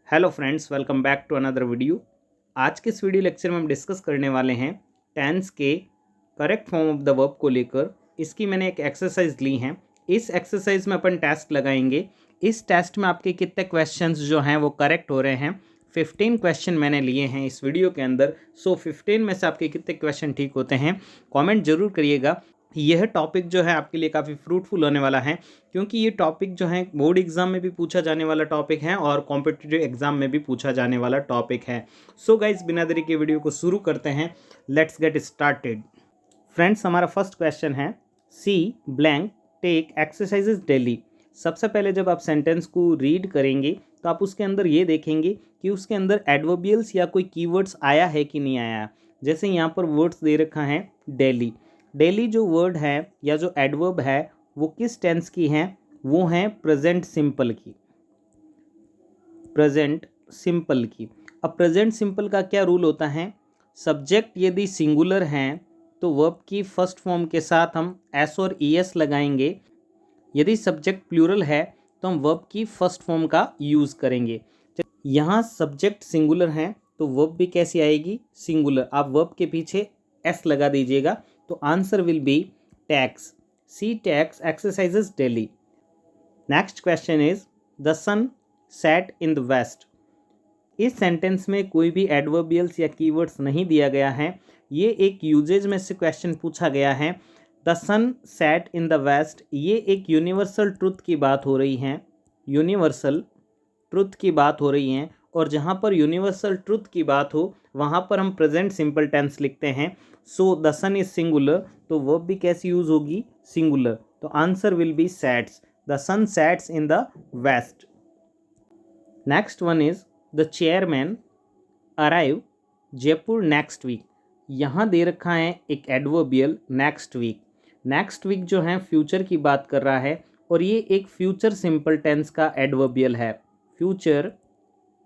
Hello friends, welcome back to another video. आज के इस वीडियो लेक्चर में हम डिस्कस करने वाले हैं टेंस के correct form of the verb को लेकर। इसकी मैंने एक एक्सरसाइज ली है। इस एक्सरसाइज में अपन टेस्ट लगाएंगे। इस टेस्ट में आपके कितने क्वेश्चंस जो हैं वो करेक्ट हो रहे हैं। 15 क्वेश्चन मैंने लिए हैं इस वीडियो के अंदर। 15 में से आपके कितने क्वेश्चन ठीक होते हैं कमेंट जरूर करिएगा। यह टॉपिक जो है आपके लिए काफ़ी फ्रूटफुल होने वाला है, क्योंकि ये टॉपिक जो है बोर्ड एग्जाम में भी पूछा जाने वाला टॉपिक है और कॉम्पिटिटिव एग्जाम में भी पूछा जाने वाला टॉपिक है। सो गाइज, बिना देरी के वीडियो को शुरू करते हैं। Let's get started. फ्रेंड्स, हमारा फर्स्ट क्वेश्चन है सी ब्लैंक टेक एक्सरसाइजेज डेली। सबसे पहले जब आप सेंटेंस को रीड करेंगे तो आप उसके अंदर ये देखेंगे कि उसके अंदर एडवर्बियल्स या कोई कीवर्ड्स आया है कि नहीं आया। जैसे यहाँ पर वर्ड्स दे रखा है डेली। डेली जो वर्ड है या जो एडवर्ब है वो किस टेंस की है? वो है प्रेजेंट सिंपल की। प्रेजेंट सिंपल की। अब प्रेजेंट सिंपल का क्या रूल होता है? सब्जेक्ट यदि सिंगुलर हैं तो वर्ब की फर्स्ट फॉर्म के साथ हम एस और ई एस लगाएंगे। यदि सब्जेक्ट प्लूरल है तो हम वर्ब की फर्स्ट फॉर्म का यूज़ करेंगे। यहाँ सब्जेक्ट सिंगुलर हैं तो वर्ब भी कैसी आएगी? सिंगुलर। आप वर्ब के पीछे एस लगा दीजिएगा तो answer will be takes. She takes exercises daily. Next question is the sun set in the west. इस सेंटेंस में कोई भी एडवर्बियल्स या कीवर्ड्स नहीं दिया गया है। ये एक यूजेज में से क्वेश्चन पूछा गया है। The sun set in the west, ये एक यूनिवर्सल ट्रुथ की बात हो रही है। यूनिवर्सल ट्रुथ की बात हो रही है, और जहाँ पर यूनिवर्सल ट्रुथ की बात हो वहाँ पर हम प्रेजेंट सिंपल टेंस लिखते हैं। So the sun is singular, तो वर्ब भी कैसी यूज होगी? सिंगुलर। तो answer will be sets. The sun sets in the west. Next one is the chairman arrive Jaipur next week. यहाँ दे रखा है एक adverbial next week. Next week जो है फ्यूचर की बात कर रहा है, और ये एक फ्यूचर सिंपल टेंस का एडवर्बियल है। फ्यूचर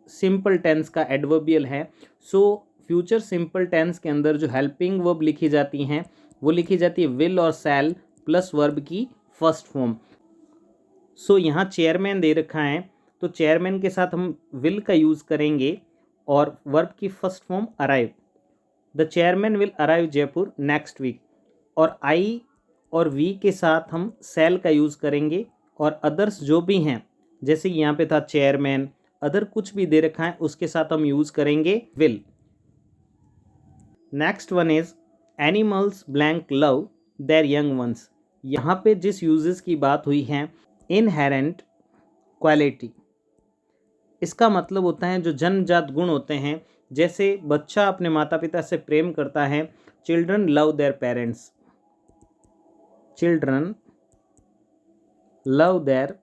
सिंपल टेंस का एडवर्बियल है। सो फ्यूचर सिंपल टेंस के अंदर जो हेल्पिंग वर्ब लिखी जाती हैं वो लिखी जाती है विल और शैल प्लस वर्ब की फर्स्ट फॉर्म। सो यहाँ चेयरमैन दे रखा है तो चेयरमैन के साथ हम विल का यूज़ करेंगे और वर्ब की first form arrive. The chairman will arrive Jaipur next week. और आई और वी के साथ हम शैल का यूज़ करेंगे, और अदर्स जो भी हैं जैसे यहाँ पे था चेयरमैन, अदर कुछ भी दे रखा है उसके साथ हम यूज़ करेंगे will. Next one is animals blank love their young once. यहाँ पे जिस यूजेस की बात हुई है इनहेरेंट क्वालिटी, इसका मतलब होता है जो जन्मजात गुण होते हैं। जैसे बच्चा अपने माता पिता से प्रेम करता है, children love their parents. Children love their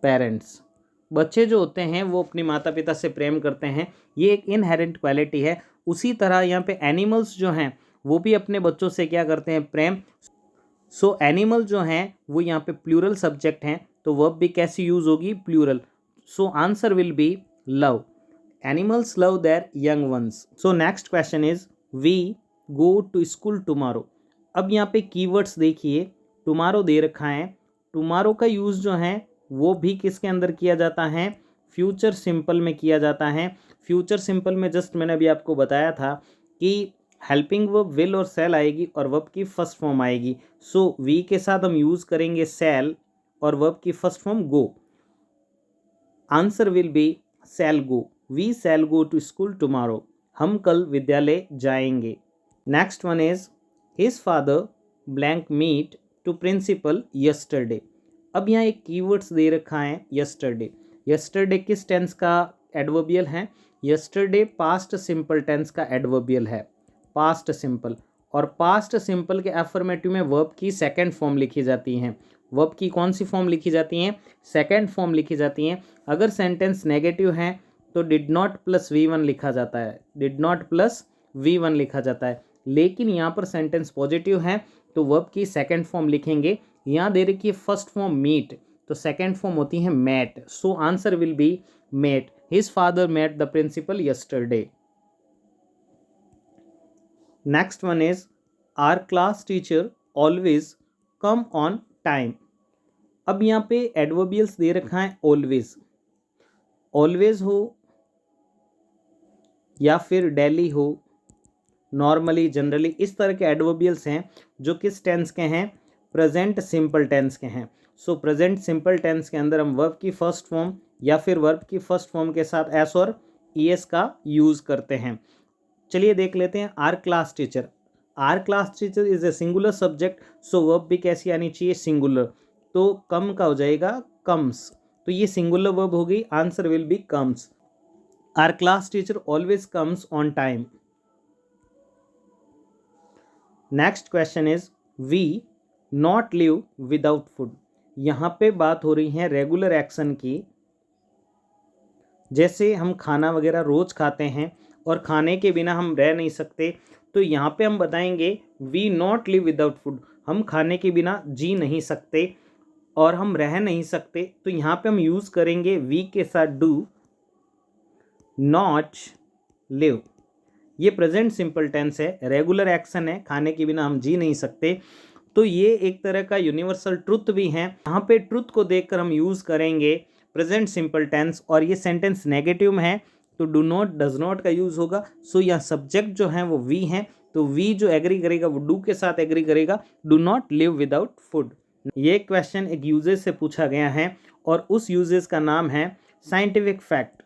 parents. बच्चे जो होते हैं वो अपनी माता पिता से प्रेम करते हैं, ये एक इनहेरेंट क्वालिटी है। उसी तरह यहाँ पे एनिमल्स जो हैं वो भी अपने बच्चों से क्या करते हैं? प्रेम। सो एनिमल जो हैं वो यहाँ पे प्लूरल सब्जेक्ट हैं, तो वर्ब भी कैसी यूज होगी? Plural. So answer will be love. Animals love their young ones. So next question is we go to school tomorrow. अब यहाँ पे कीवर्ड्स देखिए, टुमारो दे रखा है। टुमारो का यूज़ जो है वो भी किसके अंदर किया जाता है? फ्यूचर सिंपल में किया जाता है। फ्यूचर सिंपल में जस्ट मैंने अभी आपको बताया था कि हेल्पिंग वर्ब विल और सेल आएगी और वर्ब की फर्स्ट फॉर्म आएगी। सो वी के साथ हम यूज़ करेंगे सेल और वर्ब की first form go. Answer will be shall go. We shall go to school tomorrow. हम कल विद्यालय जाएंगे। Next one is his father blank meet to principal yesterday. अब यहाँ एक कीवर्ड्स दे रखा है यस्टरडे। यस्टरडे किस टेंस का एडवर्बियल है? यस्टरडे पास्ट सिंपल टेंस का एडवर्बियल है। Past simple. और पास्ट सिंपल के एफर्मेटिव में वर्ब की सेकंड फॉर्म लिखी जाती हैं। वर्ब की कौन सी फॉर्म लिखी जाती हैं? सेकंड फॉर्म लिखी जाती हैं। अगर सेंटेंस नेगेटिव है तो डिड नॉट प्लस V1 लिखा जाता है। डिड नॉट प्लस V1 लिखा जाता है। लेकिन यहाँ पर सेंटेंस पॉजिटिव है तो वर्ब की सेकंड फॉर्म लिखेंगे। यहाँ दे रखी है फर्स्ट फॉर्म मीट, तो सेकंड फॉर्म होती है met. So answer will be met. His father met the principal yesterday. Next one is our class teacher always come on time. अब यहाँ पे एडवर्बियल्स दे रखा है ऑलवेज। ऑलवेज हो या फिर डेली हो, नॉर्मली, जनरली, इस तरह के एडवर्बियल्स हैं जो किस टेंस के हैं, प्रेजेंट सिंपल टेंस के हैं। सो प्रेजेंट सिंपल टेंस के अंदर हम वर्ब की फर्स्ट फॉर्म या फिर वर्ब की फर्स्ट फॉर्म के साथ एस और ईएस का यूज करते हैं। चलिए देख लेते हैं our class teacher. Our class teacher is a singular subject, so verb भी कैसी आनी चाहिए, सिंगुलर। तो कम का हो जाएगा कम्स, तो ये सिंगुलर वर्ब हो गई, answer will be comes. Our class teacher always comes on time. Next question is we not live without food. यहाँ पे बात हो रही है रेगुलर एक्शन की, जैसे हम खाना वगैरह रोज खाते हैं और खाने के बिना हम रह नहीं सकते, तो यहाँ पे हम बताएंगे we not live without food, हम खाने के बिना जी नहीं सकते और हम रह नहीं सकते। तो यहाँ पे हम यूज़ करेंगे वी के साथ डू नॉट लिव। ये प्रेजेंट सिंपल टेंस है, रेगुलर एक्शन है, खाने के बिना हम जी नहीं सकते। तो ये एक तरह का यूनिवर्सल ट्रुथ भी है। यहाँ पे ट्रुथ को देखकर हम यूज़ करेंगे प्रेजेंट सिंपल टेंस, और ये सेंटेंस नेगेटिव में है तो डू नॉट डज नॉट का यूज़ होगा। सो यहाँ सब्जेक्ट जो है वो वी है, तो वी जो एग्री करेगा वो डू के साथ एग्री करेगा, do not live without food. ये क्वेश्चन एक यूजेज से पूछा गया है और उस यूजेज का नाम है साइंटिफिक फैक्ट।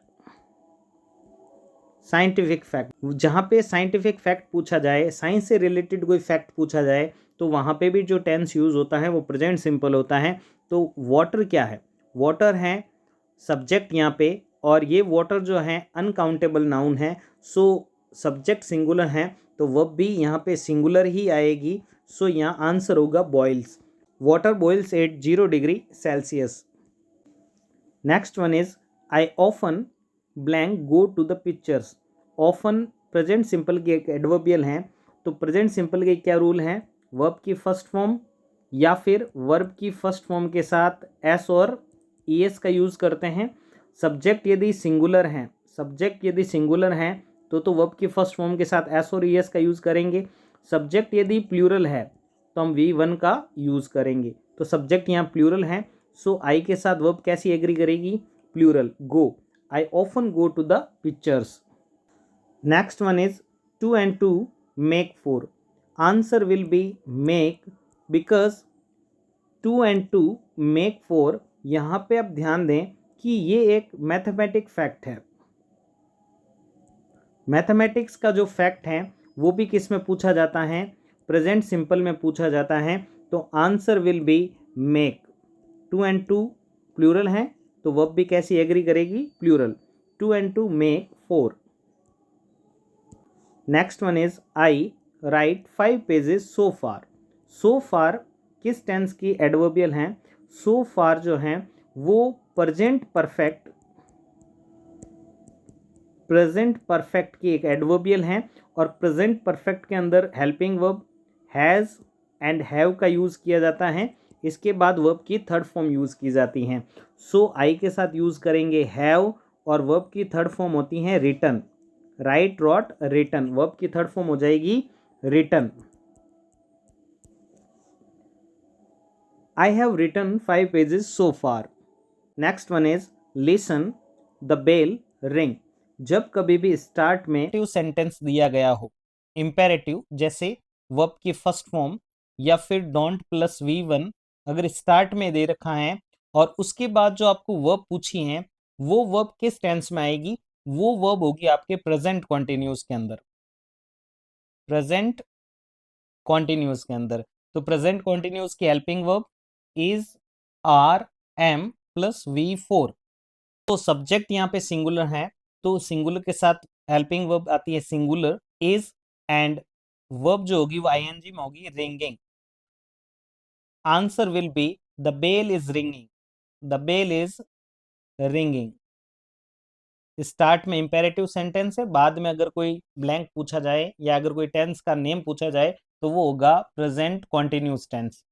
साइंटिफिक फैक्ट, जहाँ पे साइंटिफिक फैक्ट पूछा जाए, साइंस से रिलेटेड कोई फैक्ट पूछा जाए, तो वहाँ पे भी जो टेंस यूज़ होता है वो प्रेजेंट सिंपल होता है। तो वाटर क्या है, वाटर है सब्जेक्ट यहाँ पे, और ये वाटर जो है अनकाउंटेबल नाउन है। सो सब्जेक्ट सिंगुलर है तो वर्ब भी यहाँ पे सिंगुलर ही आएगी। सो यहाँ आंसर होगा boils, water boils at 0 degree Celsius. Next one is I often blank go to the pictures. Often present simple की एक एडवर्बियल है, तो प्रेजेंट सिंपल के क्या रूल हैं, वर्ब की फर्स्ट फॉर्म या फिर वर्ब की फर्स्ट फॉर्म के साथ एस और ईएस का यूज़ करते हैं। सब्जेक्ट यदि सिंगुलर हैं, सब्जेक्ट यदि सिंगुलर हैं तो वर्ब की फर्स्ट फॉर्म के साथ एस और ईएस का यूज़ करेंगे। सब्जेक्ट यदि प्लूरल है तो हम V1 का यूज़ करेंगे। तो सब्जेक्ट यहाँ प्लूरल है, सो आई के साथ वर्ब कैसी एग्री करेगी, plural, go. I often go to the pictures. Next one is 2 and 2 make 4. Answer will be make, because 2 and 2 make 4। यहाँ पे आप ध्यान दें कि ये एक मैथमेटिक फैक्ट है। मैथमेटिक्स का जो फैक्ट है वो भी किस में पूछा जाता है, प्रेजेंट सिंपल में पूछा जाता है। तो answer will be make. 2 and 2 plural है तो वर्ब भी कैसी एग्री करेगी, plural. 2 and 2 make 4। Next one is I write 5 pages so far. So far किस टेंस की एडवर्बियल हैं, सो फार जो हैं वो प्रेजेंट परफेक्ट की एक एडवर्बियल हैं, और प्रेजेंट परफेक्ट के अंदर helping verb has and have का यूज़ किया जाता है। इसके बाद वर्ब की थर्ड फॉर्म यूज़ की जाती हैं। सो आई के साथ यूज़ करेंगे हैव, और वर्ब की थर्ड फॉर्म होती है written. Write, wrote, written, verb की थर्ड फॉर्म हो जाएगी written. I have written 5 pages so far. Next one is listen the bell ring. जब कभी भी स्टार्ट में सेंटेंस दिया गया हो, इंपेरेटिव, जैसे वर्ब की फर्स्ट फॉर्म या फिर डोंट प्लस V1 अगर स्टार्ट में दे रखा है और उसके बाद जो आपको वर्ब पूछी है वो वर्ब किस टेंस में आएगी, वो वर्ब होगी आपके प्रेजेंट कॉन्टिन्यूस के अंदर, प्रेजेंट कॉन्टिन्यूस के अंदर। तो प्रेजेंट कॉन्टिन्यूस की helping verb is are am plus V4। तो सब्जेक्ट यहाँ पे सिंगुलर है तो सिंगुलर के साथ हेल्पिंग वर्ब आती है सिंगुलर इज, एंड वर्ब जो होगी वो आईएनजी में होगी ringing. Answer will be the bell is ringing, the bell is ringing. Start में इंपेरेटिव सेंटेंस है, बाद में अगर कोई ब्लैंक पूछा जाए या अगर कोई टेंस का नेम पूछा जाए तो वो होगा present continuous tense.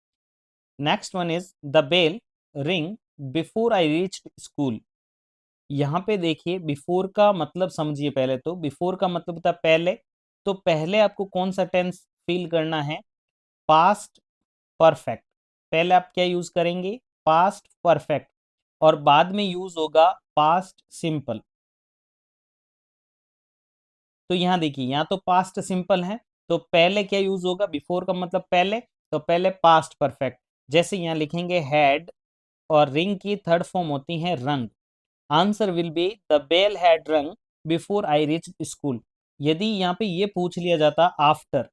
Next one is the bell ring before I reached school. यहाँ पे देखिए बिफोर का मतलब समझिए पहले। तो बिफोर का मतलब था पहले, तो पहले आपको कौन सा टेंस फील करना है, पास्ट परफेक्ट। पहले आप क्या यूज करेंगे, पास्ट परफेक्ट, और बाद में यूज होगा पास्ट सिंपल। तो यहाँ देखिए, यहाँ तो पास्ट सिंपल है, तो पहले क्या यूज होगा, बिफोर का मतलब पहले, तो पहले पास्ट परफेक्ट। जैसे यहाँ लिखेंगे हैड, और रिंग की थर्ड फॉर्म होती है rung. Answer will be the bell had rung before I reach school. यदि यहाँ पे ये पूछ लिया जाता आफ्टर,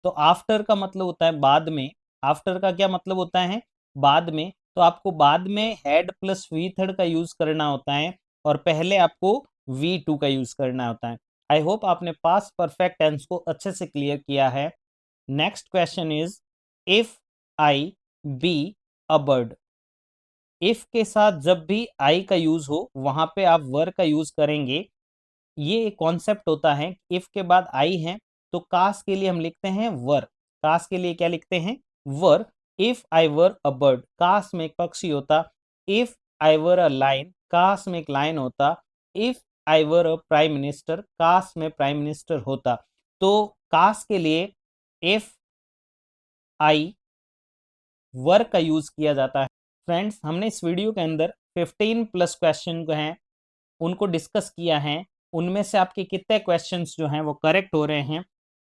तो आफ्टर का मतलब होता है बाद में। आफ्टर का क्या मतलब होता है, बाद में। तो आपको बाद में हैड प्लस वी थर्ड का यूज करना होता है, और पहले आपको वी टू का यूज करना होता है। आई होप आपने पास्ट परफेक्ट टेंस को अच्छे से क्लियर किया है। Next question is, if I be a bird. If के साथ जब भी आई का यूज हो वहां पे आप वर का यूज करेंगे। ये एक कॉन्सेप्ट होता है, इफ के बाद आई है तो कास के लिए हम लिखते हैं वर। कास के लिए क्या लिखते हैं, वर। If I were a bird, कास में एक पक्षी होता। If I were a line, कास में एक लाइन होता। If I were a prime minister, कास में प्राइम मिनिस्टर होता। तो कास के लिए इफ आई वर का यूज किया जाता है। फ्रेंड्स, हमने इस वीडियो के अंदर 15 प्लस क्वेश्चन जो हैं उनको डिस्कस किया है। उनमें से आपके कितने क्वेश्चंस जो हैं वो करेक्ट हो रहे हैं,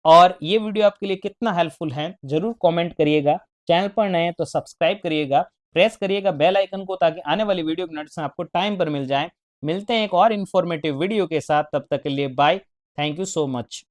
और ये वीडियो आपके लिए कितना हेल्पफुल है जरूर कमेंट करिएगा। चैनल पर नए हैं तो सब्सक्राइब करिएगा, प्रेस करिएगा बेल आइकन को, ताकि आने वाली वीडियो की नोटिफिकेशन आपको टाइम पर मिल जाए। मिलते हैं एक और इन्फॉर्मेटिव वीडियो के साथ, तब तक के लिए bye. Thank you so much.